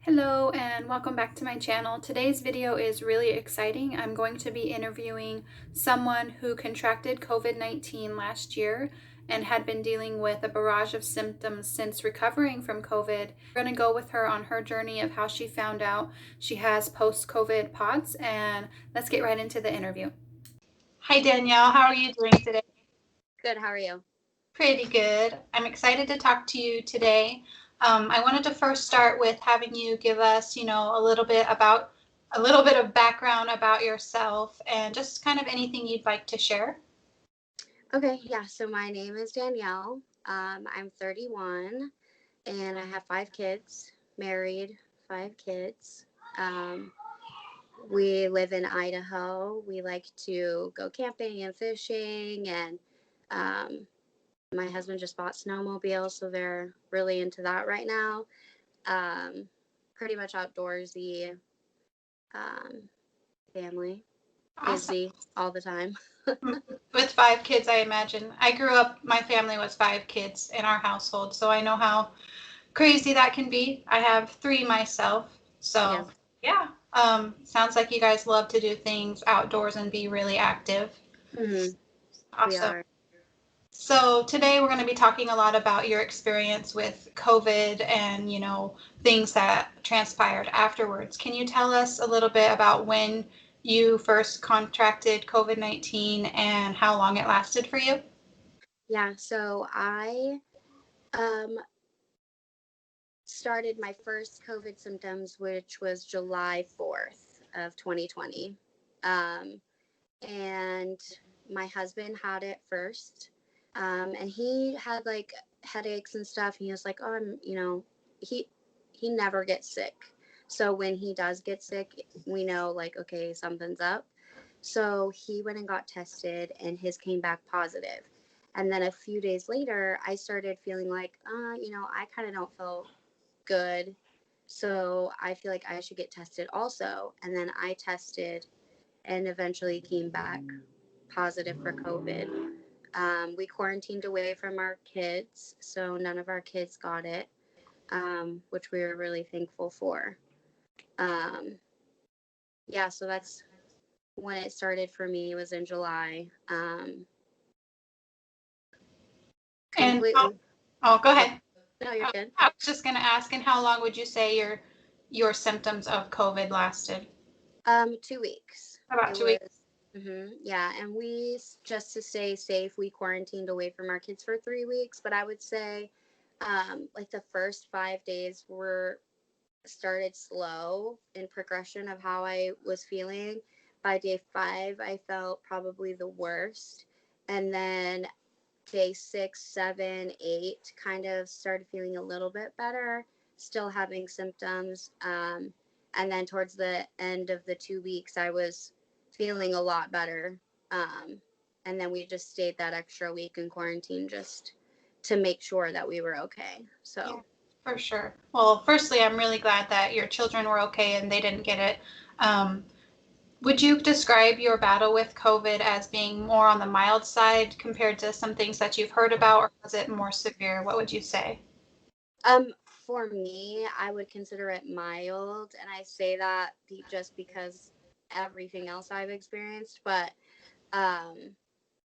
Hello and welcome back to my channel. Today's video is really exciting. I'm going to be interviewing someone who contracted COVID-19 last year and had been dealing with a barrage of symptoms since recovering from COVID. We're going to go with her on her journey of how she found out she has post-COVID POTS, and let's get right into the interview. Hi Danielle, how are you doing today? Good, how are you? Pretty good. I'm excited to talk to you today. I wanted to first start with having you give us, a little bit of background about yourself and just kind of anything you'd like to share. Okay, yeah, so my name is Danielle. I'm 31 and I have 5 kids, married, 5 kids. We live in Idaho. We like to go camping and fishing, and my husband just bought snowmobiles, so they're really into that right now. Pretty much outdoorsy family, Awesome. busy all the time. With 5 kids, I imagine. I grew up, my family was 5 kids in our household, so I know how crazy that can be. I have 3 myself, so Yes. yeah. Sounds like you guys love to do things outdoors and be really active. Mm-hmm. We Awesome. are. So today we're going to be talking a lot about your experience with COVID and, things that transpired afterwards. Can you tell us a little bit about when you first contracted COVID-19 and how long it lasted for you? Yeah, so I um started my first COVID symptoms, which was July 4th of 2020. Um, and my husband had it first. And he had like headaches and stuff. He was like, oh, he, he never gets sick. So when he does get sick, we know like, okay, something's up. So he went and got tested and his came back positive. And then a few days later, I started feeling like, I kind of don't feel good. So I feel like I should get tested also. And then I tested and eventually came back positive for COVID. We quarantined away from our kids, so none of our kids got it, which we were really thankful for. Um, yeah, so that's when it started for me. It was in July. And Completely. go Oh, ahead. no, you're good. I was just going to ask, and how long would you say your symptoms of COVID lasted? 2 weeks. About It 2 weeks. was. Yeah, and just to stay safe, we quarantined away from our kids for 3 weeks. But I would say, like the first 5 days were started slow in progression of how I was feeling. By day 5, I felt probably the worst, and then day 6, 7, 8 kind of started feeling a little bit better, still having symptoms. And then towards the end of the 2 weeks, I was feeling a lot better. And then we just stayed that extra week in quarantine just to make sure that we were okay. Yeah, So, for sure. Well, firstly, I'm really glad that your children were okay and they didn't get it. Um, would you describe your battle with COVID as being more on the mild side compared to some things that you've heard about, or was it more severe? What would you say? for me, I would consider it mild, and I say that just because everything else I've experienced. But um,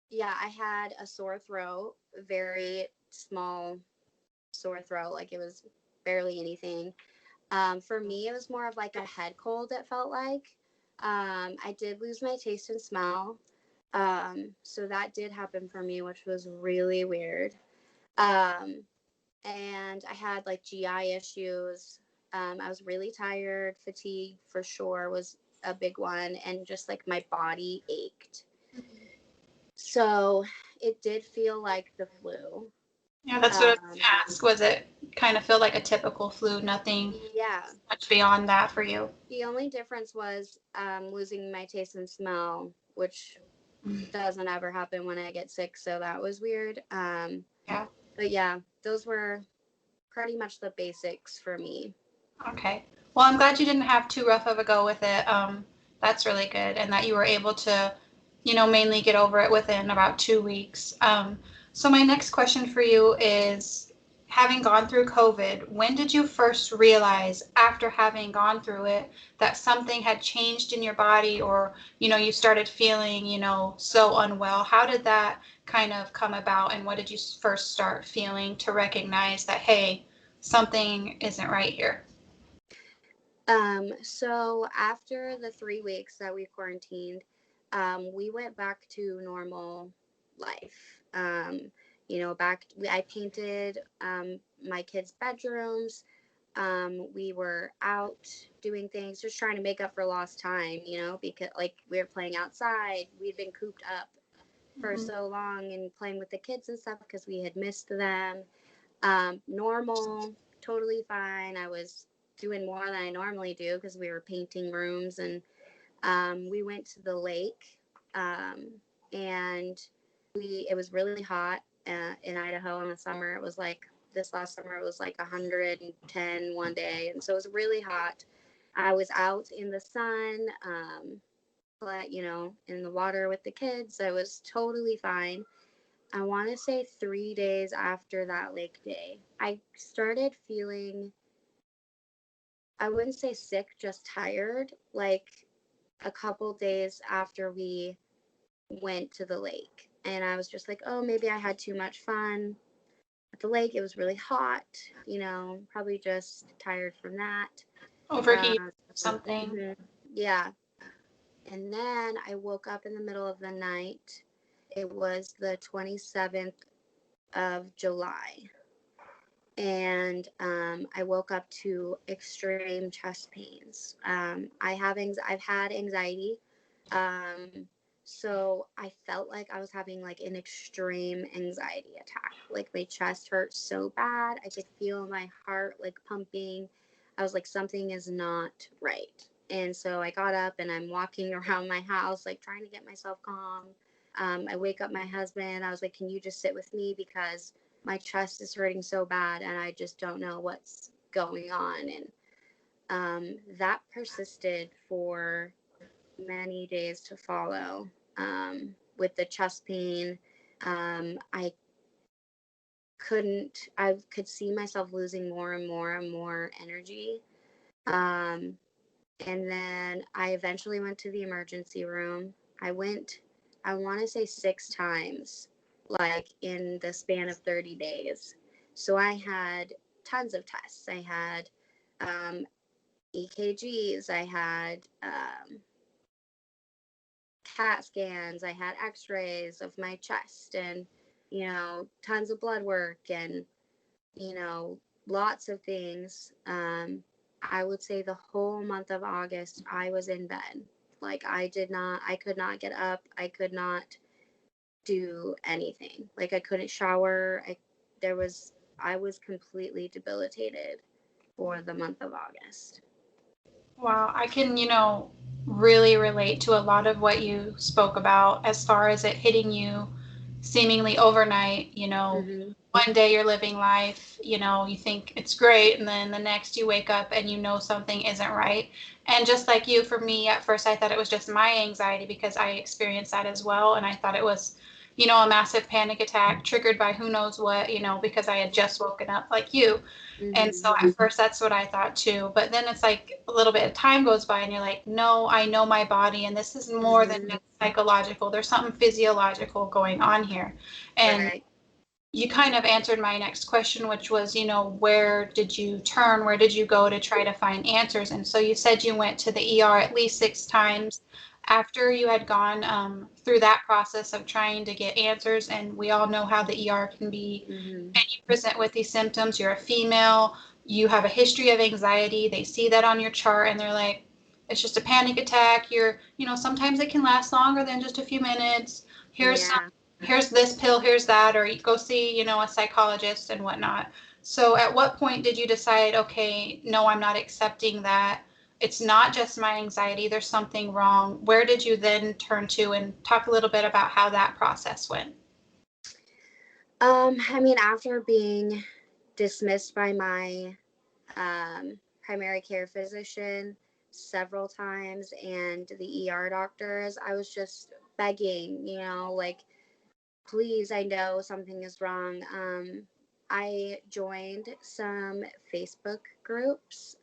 yeah, I had a sore throat, very small sore throat, like it was barely anything. For me, it was more of like a head cold, it felt like. I did lose my taste and smell. So that did happen for me, which was really weird. Um, and I had like GI issues. I was really tired. Fatigue for sure was a big one, and just like my body ached. So it did feel like the flu. Yeah, that's what I was Um, going to ask. Was it kind of feel like a typical flu? Nothing yeah, much beyond that for you? the only difference was losing my taste and smell, which doesn't ever happen when I get sick. So that was weird. Yeah. But yeah, those were pretty much the basics for me. Okay. Well, I'm glad you didn't have too rough of a go with it. That's really good, and that you were able to, mainly get over it within about 2 weeks. So my next question for you is, having gone through COVID, when did you first realize after having gone through it that something had changed in your body, or, you started feeling, so unwell? How did that kind of come about, and what did you first start feeling to recognize that, hey, something isn't right here? So after the 3 weeks that we quarantined, we went back to normal life. I painted my kids' bedrooms. We were out doing things, just trying to make up for lost time, because like we were playing outside. We'd been cooped up for Mhm. so long and playing with the kids and stuff because we had missed them. Normal, totally fine. I was doing more than I normally do because we were painting rooms, and we went to the lake, um, and it was really hot in Idaho in the summer. It was like this last summer it was like 110 one day, and so it was really hot. I was out in the sun, but in the water with the kids. I was totally fine. I want to say 3 days after that lake day, I started feeling, I wouldn't say sick, just tired, like a couple days after we went to the lake. And I was just like, oh, maybe I had too much fun at the lake. It was really hot, probably just tired from that. Overheat Uh, or something? mhm, yeah. And then I woke up in the middle of the night. It was the 27th of July, and I woke up to extreme chest pains. I've had anxiety, um, so I felt like I was having like an extreme anxiety attack. Like my chest hurt so bad, I could feel my heart like pumping. I was like, something is not right. And so I got up and I'm walking around my house, like trying to get myself calm. I wake up my husband. I was like, can you just sit with me because my chest is hurting so bad and I just don't know what's going on. And that persisted for many days to follow, with the chest pain. I could see myself losing more and more and more energy. Um, and then I eventually went to the emergency room. I want to say 6 times, like in the span of 30 days. So I had tons of tests. I had um, EKGs, I had CAT scans, I had x rays of my chest, and, tons of blood work, and, you know, lots of things. I would say the whole month of August, I was in bed. Like I could not get up. I could not do anything. Like I couldn't shower. I was completely debilitated for the month of August. Wow, I can, really relate to a lot of what you spoke about as far as it hitting you seemingly overnight. Mhm. One day you're living life, you think it's great, and then the next you wake up and something isn't right. And just like you, for me, at first I thought it was just my anxiety because I experienced that as well, and I thought it was, a massive panic attack triggered by who knows what, because I had just woken up like you. And Mhm. so at first that's what I thought too. But then it's like a little bit of time goes by and you're like, no, I know my body and this is more than Mhm. just psychological. There's something physiological going on here. And Right. you kind of answered my next question, which was, where did you turn? Where did you go to try to find answers? And so you said you went to the ER at least 6 times after you had gone through that process of trying to get answers. And we all know how the ER can be. Mhm. And you present with these symptoms. You're a female. You have a history of anxiety. They see that on your chart and they're like, it's just a panic attack. Sometimes it can last longer than just a few minutes. Here's some Yeah. here's this pill, here's that, or you go see, a psychologist and whatnot. So at what point did you decide, okay, no, I'm not accepting that. It's not just my anxiety, there's something wrong. Where did you then turn to, and talk a little bit about how that process went? I mean, after being dismissed by my primary care physician several times and the ER doctors, I was just begging, like, please, I know something is wrong. I joined some Facebook groups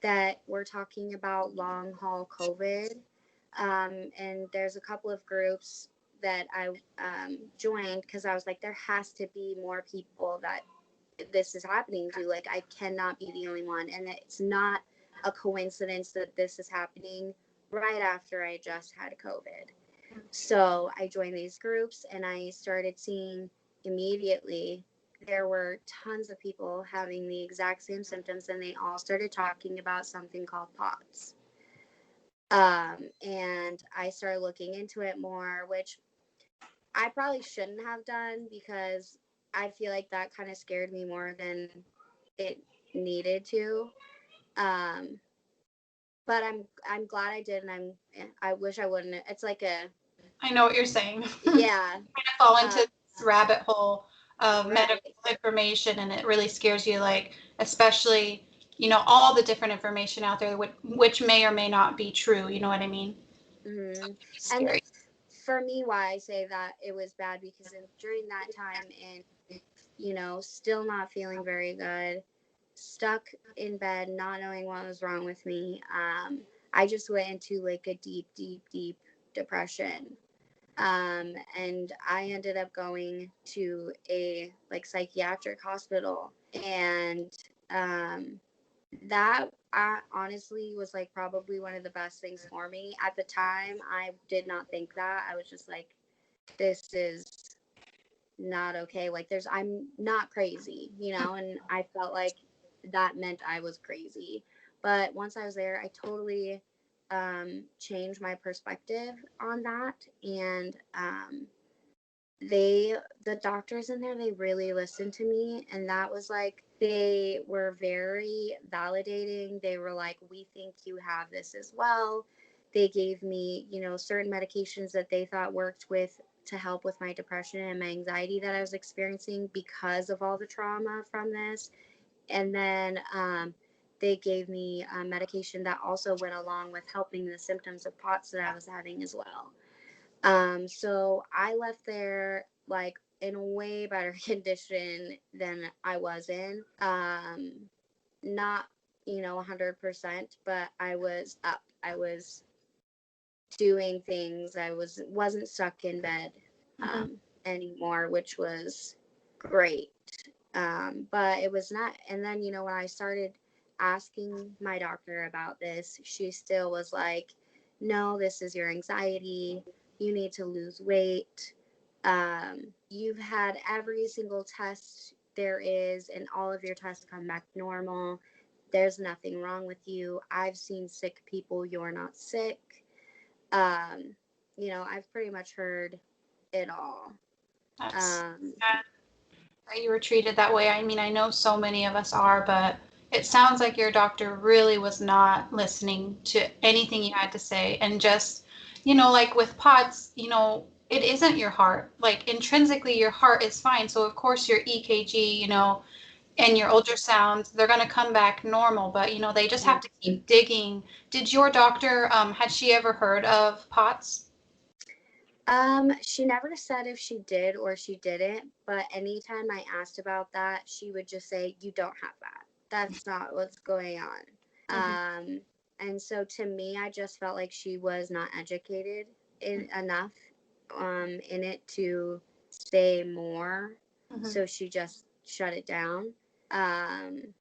that were talking about long haul COVID. And there's a couple of groups that I joined because I was like, there has to be more people that this is happening to. Like, I cannot be the only one. And it's not a coincidence that this is happening right after I just had COVID. So I joined these groups and I started seeing immediately there were tons of people having the exact same symptoms, and they all started talking about something called POTS. And I started looking into it more, which I probably shouldn't have done because I feel like that kind of scared me more than it needed to. Um, but I'm glad I did, and I wish I wouldn't. It's like a I know what you're saying. yeah, Kind of fall into uh, this rabbit hole of right. medical information, and it really scares you, like, especially, all the different information out there, which may or may not be true. You know what I mean? Hmm. It's And scary. for me, why I say that it was bad because during that time, and still not feeling very good, stuck in bed, not knowing what was wrong with me. I just went into like a deep, deep, deep depression. And I ended up going to a like psychiatric hospital, and um, that honestly was like probably one of the best things for me. At the time, I did not think that. I was just like, this is not okay. Like, I'm not crazy, and I felt like that meant I was crazy. But once I was there, I totally changed my perspective on that. And the doctors in there, they really listened to me, and that was like, they were very validating. They were like, we think you have this as well. They gave me certain medications that they thought worked with to help with my depression and my anxiety that I was experiencing because of all the trauma from this. And then they gave me medication that also went along with helping the symptoms of POTS that I was having as well. So I left there like in a way better condition than I was in. Not 100%, but I was up. I was doing things. I wasn't stuck in bed Mm-hmm. anymore, which was great. But it was not. And then when I started asking my doctor about this, she still was like, "No, this is your anxiety. You need to lose weight. You've had every single test there is, and all of your tests come back normal. There's nothing wrong with you. I've seen sick people. You're not sick." um, I've pretty much heard it all. That's Um, sad that you were treated that way. I mean, I know so many of us are, but it sounds like your doctor really was not listening to anything you had to say. And just, like with POTS, it isn't your heart. Like, intrinsically, your heart is fine. So, of course, your EKG, and your ultrasounds, they're going to come back normal, but, they just have to keep digging. Did your doctor, had she ever heard of POTS? she never said if she did or she didn't, but anytime I asked about that, she would just say, "You don't have that. That's not what's going on." Mm-hmm. And so to me, I just felt like she was not educated enough in it to say more. Mm-hmm. So she just shut it down. Um,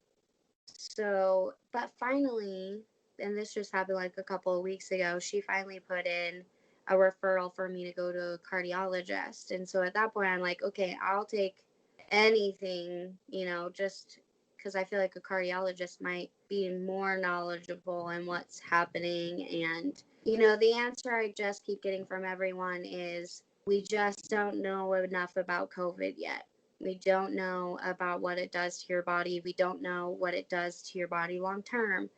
So, but finally, and this just happened like a couple of weeks ago, she finally put in a referral for me to go to a cardiologist. And so at that point, I'm like, okay, I'll take anything, just because I feel like a cardiologist might be more knowledgeable in what's happening. And, the answer I just keep getting from everyone is we just don't know enough about COVID yet. We don't know about what it does to your body. We don't know what it does to your body long term.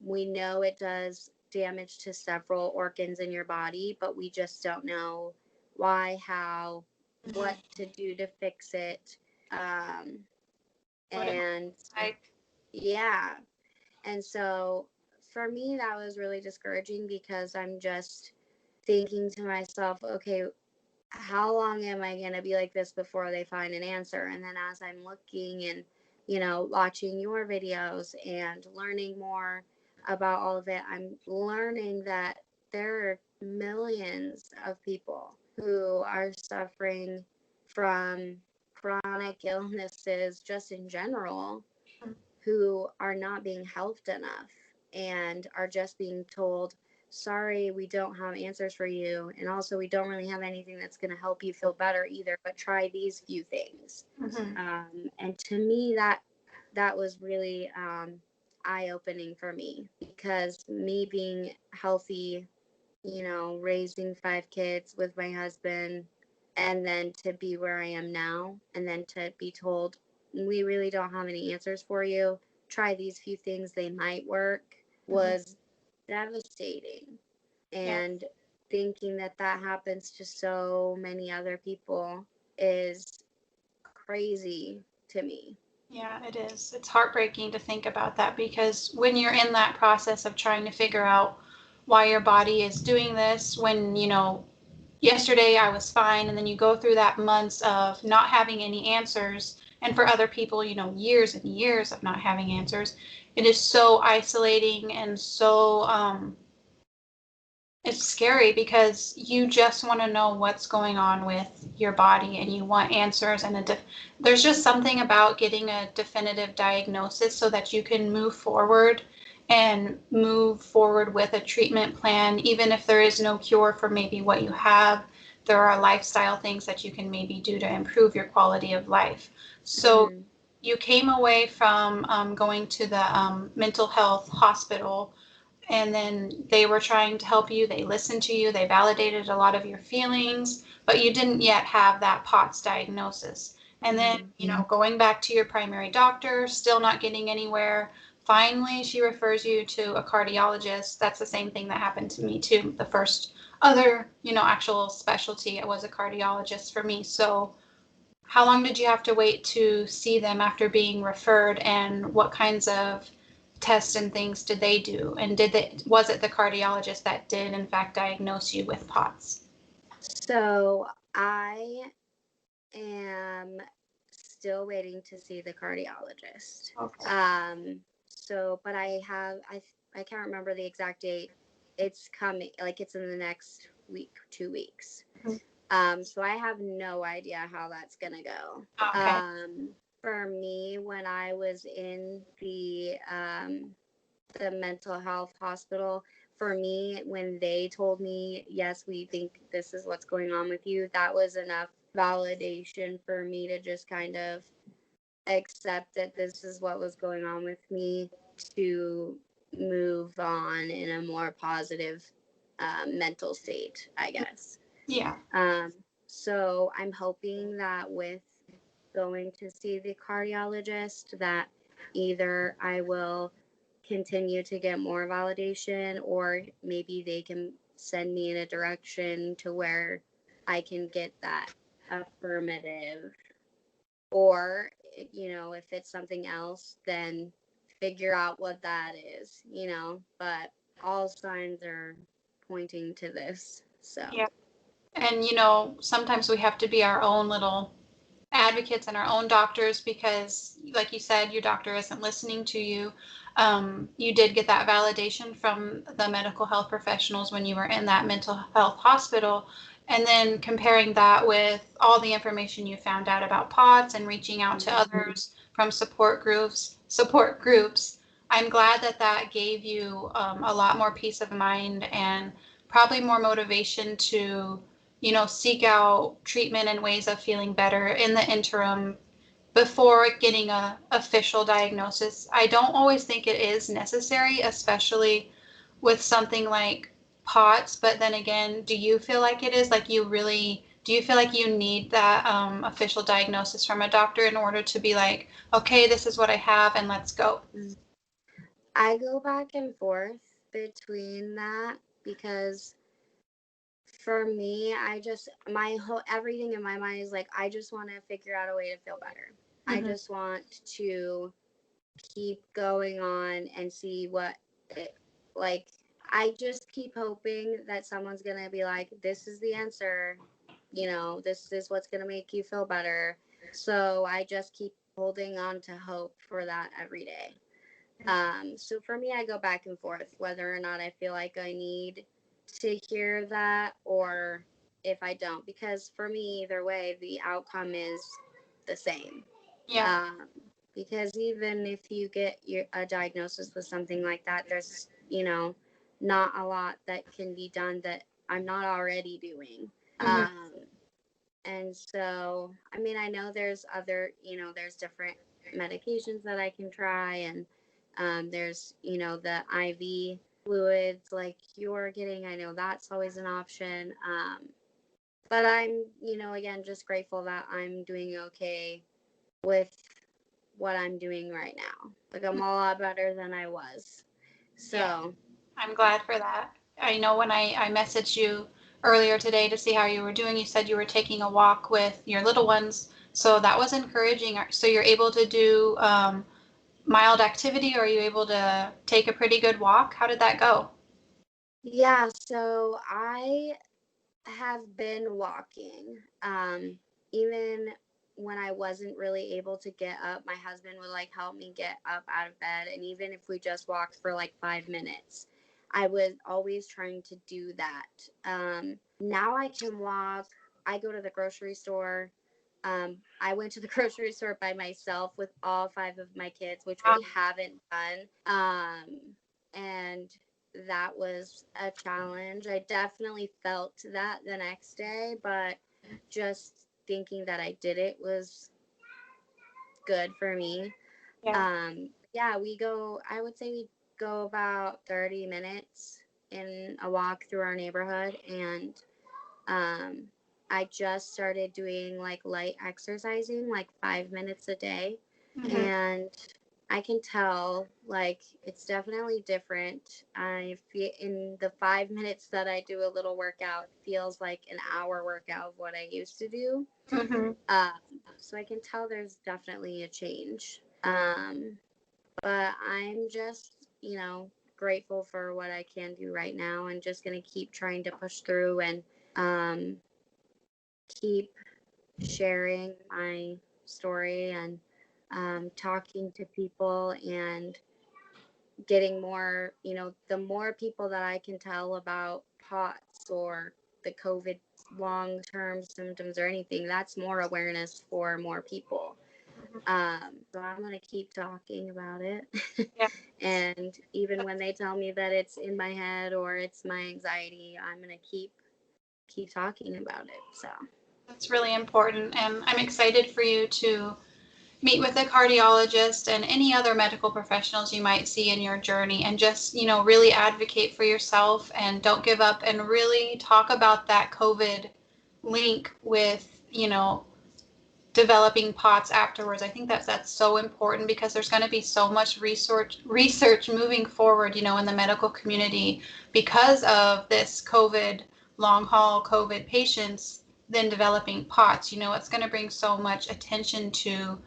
We know it does damage to several organs in your body, but we just don't know why, how, Mm-hmm. what to do to fix it. Um, What it and like. yeah. And so for me, that was really discouraging because I'm just thinking to myself, okay, how long am I going to be like this before they find an answer? And then as I'm looking and, watching your videos and learning more about all of it, I'm learning that there are millions of people who are suffering from chronic illnesses just in general, who are not being helped enough and are just being told, sorry, we don't have answers for you. And also, we don't really have anything that's going to help you feel better either, but try these few things. Mm-hmm. And to me, that was really eye-opening for me, because me being healthy, raising 5 kids with my husband, and then to be where I am now, and then to be told, we really don't have any answers for you. Try these few things, they might work, Mm-hmm. was devastating. Yeah. And thinking that that happens to so many other people is crazy to me. Yeah, it is. It's heartbreaking to think about that, because when you're in that process of trying to figure out why your body is doing this, when, yesterday I was fine, and then you go through that months of not having any answers, and for other people, years and years of not having answers, it is so isolating and so it's scary, because you just want to know what's going on with your body, and you want answers, and there's just something about getting a definitive diagnosis so that you can move forward with a treatment plan. Even if there is no cure for maybe what you have, there are lifestyle things that you can maybe do to improve your quality of life. So Mm-hmm. you came away from going to the mental health hospital, and then they were trying to help you. They listened to you. They validated a lot of your feelings, but you didn't yet have that POTS diagnosis. And then, Mm-hmm. going back to your primary doctor, still not getting anywhere. Finally, she refers you to a cardiologist. That's the same thing that happened to me too. The first other, actual specialty was a cardiologist for me. So how long did you have to wait to see them after being referred, and what kinds of tests and things did they do? And was it the cardiologist that did in fact diagnose you with POTS? So I am still waiting to see the cardiologist. Okay. But I can't remember the exact date. It's coming, like it's in the next week, 2 weeks. Mhm. So I have no idea how that's gonna go. Okay. For me, when I was in the mental health hospital, for me, when they told me, yes, we think this is what's going on with you, that was enough validation for me to just kind of accept that this is what was going on with me, to move on in a more positive mental state, I guess. Yeah. Um, so I'm hoping that with going to see the cardiologist, that either I will continue to get more validation, or maybe they can send me in a direction to where I can get that affirmative, or if it's something else, then figure out what that is, but all signs are pointing to this, so. Yeah. And sometimes we have to be our own little advocates and our own doctors, because like you said, your doctor isn't listening to you. You did get that validation from the medical health professionals when you were in that mental health hospital, and then comparing that with all the information you found out about POTS and reaching out to Mhm. others from support groups. I'm glad that that gave you a lot more peace of mind, and probably more motivation to seek out treatment and ways of feeling better in the interim before getting a official diagnosis. I don't always think it is necessary, especially with something like POTS, but then again, do you feel like it is? Do you feel like you need that official diagnosis from a doctor in order to be like, okay, this is what I have and let's go? I go back and forth between that, because for me, I just, my whole, everything in my mind is like, I just want to figure out a way to feel better. I Mm-hmm. just want to keep going on and see what it, like, I just keep hoping that someone's going to be like, this is the answer. this is what's going to make you feel better. So I just keep holding on to hope for that every day. So for me, I go back and forth whether or not I feel like I need to hear that or if I don't, because for me, either way, the outcome is the same. Yeah. Um, because even if you get a diagnosis with something like that, there's, not a lot that can be done that I'm not already doing. Hmm. And so, I mean, I know there's other, there's different medications that I can try, and there's, the IV fluids like you're getting. I know that's always an option. But I'm, again, just grateful that I'm doing okay with what I'm doing right now. Like, I'm a lot better than I was. Yeah. So, I'm glad for that. I know when I messaged you earlier today to see how you were doing, you said you were taking a walk with your little ones. So that was encouraging. So you're able to do mild activity, or are you able to take a pretty good walk? How did that go? yeah, so I have been walking. Even when I wasn't really able to get up, my husband would like help me get up out of bed. And even if we just walked for like 5 minutes, I was always trying to do that. Now I can walk. I go to the grocery store. I went to the grocery store by myself with all five of my kids, which we haven't done. And that was a challenge. I definitely felt that the next day, but just thinking that I did it was good for me. Yeah. Yeah, I would say we go about 30 minutes in a walk through our neighborhood. And um, I just started doing like light exercising, like 5 minutes a day. Hmm. And I can tell like it's definitely different. I feel in the 5 minutes that I do a little workout feels like an hour workout of what I used to do. Hmm. Um, so I can tell there's definitely a change. But I'm just, grateful for what I can do right now and just going to keep trying to push through and um, keep sharing my story and talking to people and getting more, the more people that I can tell about POTS or the COVID long term symptoms or anything, that's more awareness for more people. So I'm going to keep talking about it. Yeah. And even when they tell me that it's in my head or it's my anxiety, I'm going to keep talking about it. So That's really important. And I'm excited for you to meet with a cardiologist and any other medical professionals you might see in your journey, and just, really advocate for yourself and don't give up, and really talk about that COVID link with, developing POTS afterwards. I think that's so important, because there's going to be so much research moving forward, in the medical community, because of this COVID, long haul COVID patients then developing POTS. It's going to bring so much attention to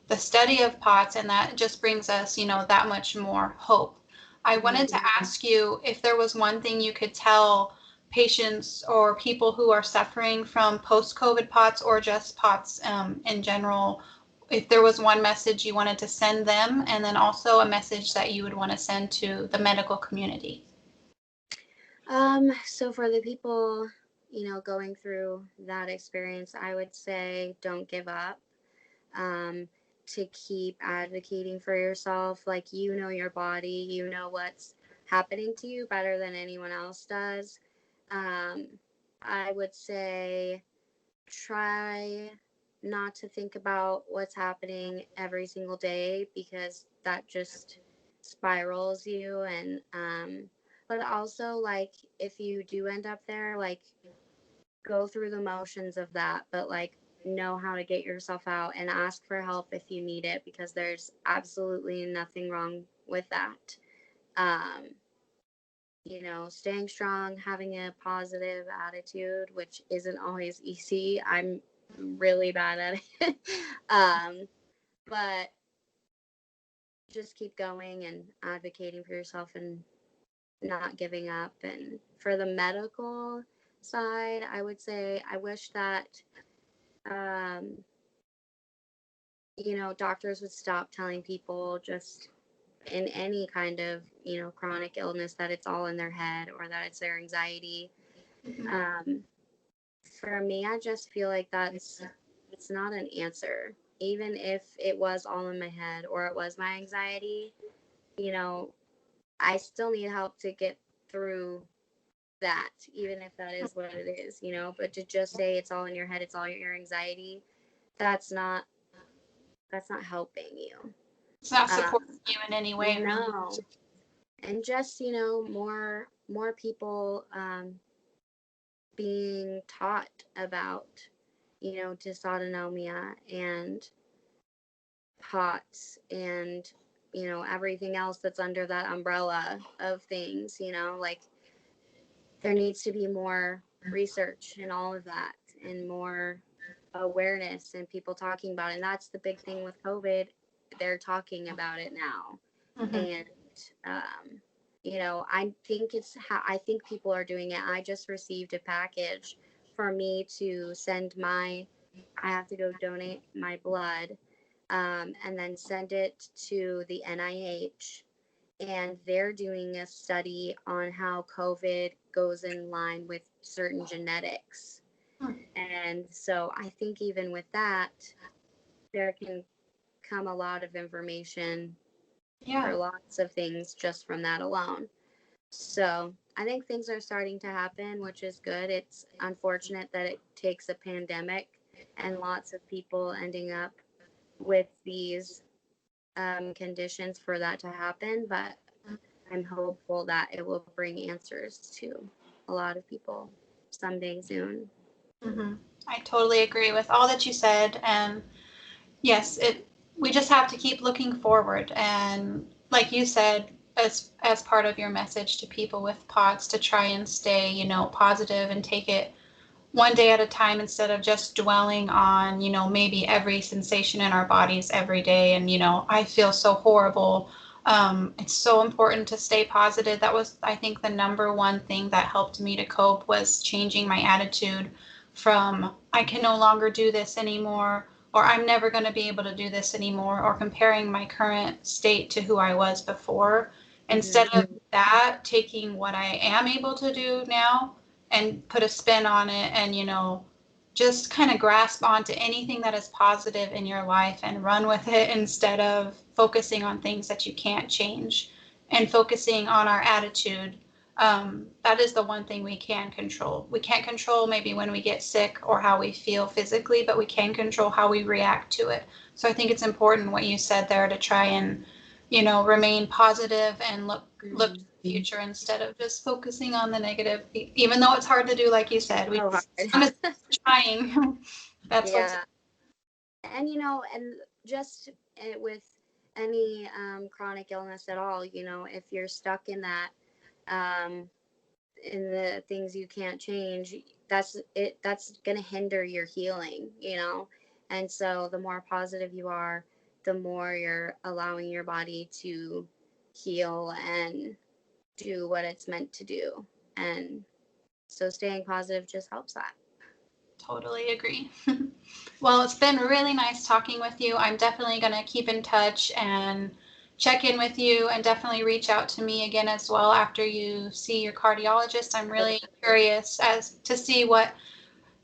the study of POTS, and that just brings us, that much more hope. I wanted to ask you if there was one thing you could tell patients or people who are suffering from post-COVID POTS, or just POTS in general, if there was one message you wanted to send them, and then also a message that you would want to send to the medical community. so for the people, going through that experience, I would say don't give up. Um, to keep advocating for yourself, like your body, what's happening to you better than anyone else does. Um, I would say try not to think about what's happening every single day because that just spirals you. And but also, like, if you do end up there, like, go through the motions of that, but like know how to get yourself out and ask for help if you need it, because there's absolutely nothing wrong with that. um Staying strong, having a positive attitude, which isn't always easy. I'm really bad at it. But just keep going and advocating for yourself and not giving up. And for the medical side, I would say I wish that, um, doctors would stop telling people just in any kind of, chronic illness that it's all in their head or that it's their anxiety. Mhm. Um, for me, I just feel like it's not an answer. Even if it was all in my head or it was my anxiety, you know, I still need help to get through that, even if that is what it is, but to just say it's all in your head, it's all your anxiety, that's not helping you. It's not supporting Um, you in any way, really. no. And just, more people being taught about, dysautonomia and POTS and, everything else that's under that umbrella of things, like there needs to be more research and all of that and more awareness and people talking about it. And that's the big thing with COVID. They're talking about it now. Hmm. And, um, I think I think people are doing it. I just received a package for me to I have to go donate my blood, and then send it to the NIH, and they're doing a study on how COVID goes in line with certain genetics. And so I think even with that, there can come a lot of information Yeah. for lots of things just from that alone. So I think things are starting to happen, which is good. It's unfortunate that it takes a pandemic and lots of people ending up with these conditions for that to happen, but I'm hopeful that it will bring answers to a lot of people someday soon. Hmm. I totally agree with all that you said. And yes, we just have to keep looking forward. And like you said, as part of your message to people with POTS, to try and stay, positive and take it one day at a time instead of just dwelling on, maybe every sensation in our bodies every day. And, I feel so horrible. It's so important to stay positive. That was, I think, the number one thing that helped me to cope was changing my attitude from I can no longer do this anymore, or I'm never going to be able to do this anymore, or comparing my current state to who I was before. Instead Hmm. of that, taking what I am able to do now and put a spin on it and, just kind of grasp onto anything that is positive in your life and run with it instead of focusing on things that you can't change and focusing on our attitude. That is the one thing we can control. We can't control maybe when we get sick or how we feel physically, but we can control how we react to it. So I think it's important what you said there to try and, remain positive and look to Hmm. the future instead of just focusing on the negative. Even though it's hard to do, like you said, So as long as hard. we're trying, that's what's Yeah. And, and just with any chronic illness at all, if you're stuck in that, um, in the things you can't change, that's going to hinder your healing, and so the more positive you are, the more you're allowing your body to heal and do what it's meant to do. And so staying positive just helps that. totally agree. Well, it's been really nice talking with you. I'm definitely going to keep in touch and check in with you and definitely reach out to me again as well after you see your cardiologist. I'm really curious as to see what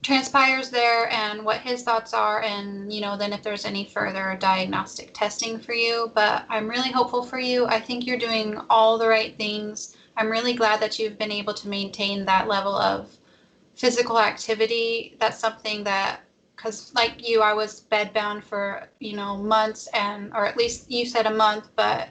transpires there and what his thoughts are, and then if there's any further diagnostic testing for you. But I'm really hopeful for you. I think you're doing all the right things. I'm really glad that you've been able to maintain that level of physical activity. That's something that, because like you, I was bedbound for months, and or at least you said a month, but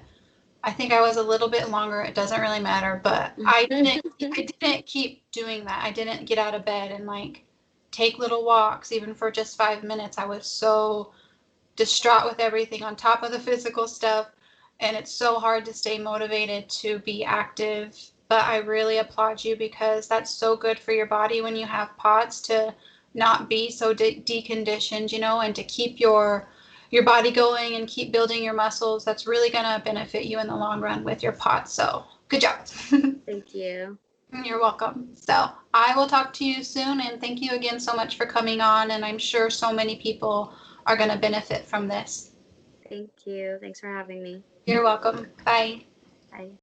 I think I was a little bit longer. It doesn't really matter, but I didn't keep doing that. I didn't get out of bed and like take little walks even for just 5 minutes. I was so distraught with everything on top of the physical stuff, and it's so hard to stay motivated to be active. But I really applaud you because that's so good for your body when you have POTS to not be so deconditioned, and to keep your body going and keep building your muscles. That's really going to benefit you in the long run with your POTS. So good job. Thank you. You're welcome. So I will talk to you soon, and thank you again so much for coming on, and I'm sure so many people are going to benefit from this. Thank you. Thanks for having me. You're welcome. Bye. Bye.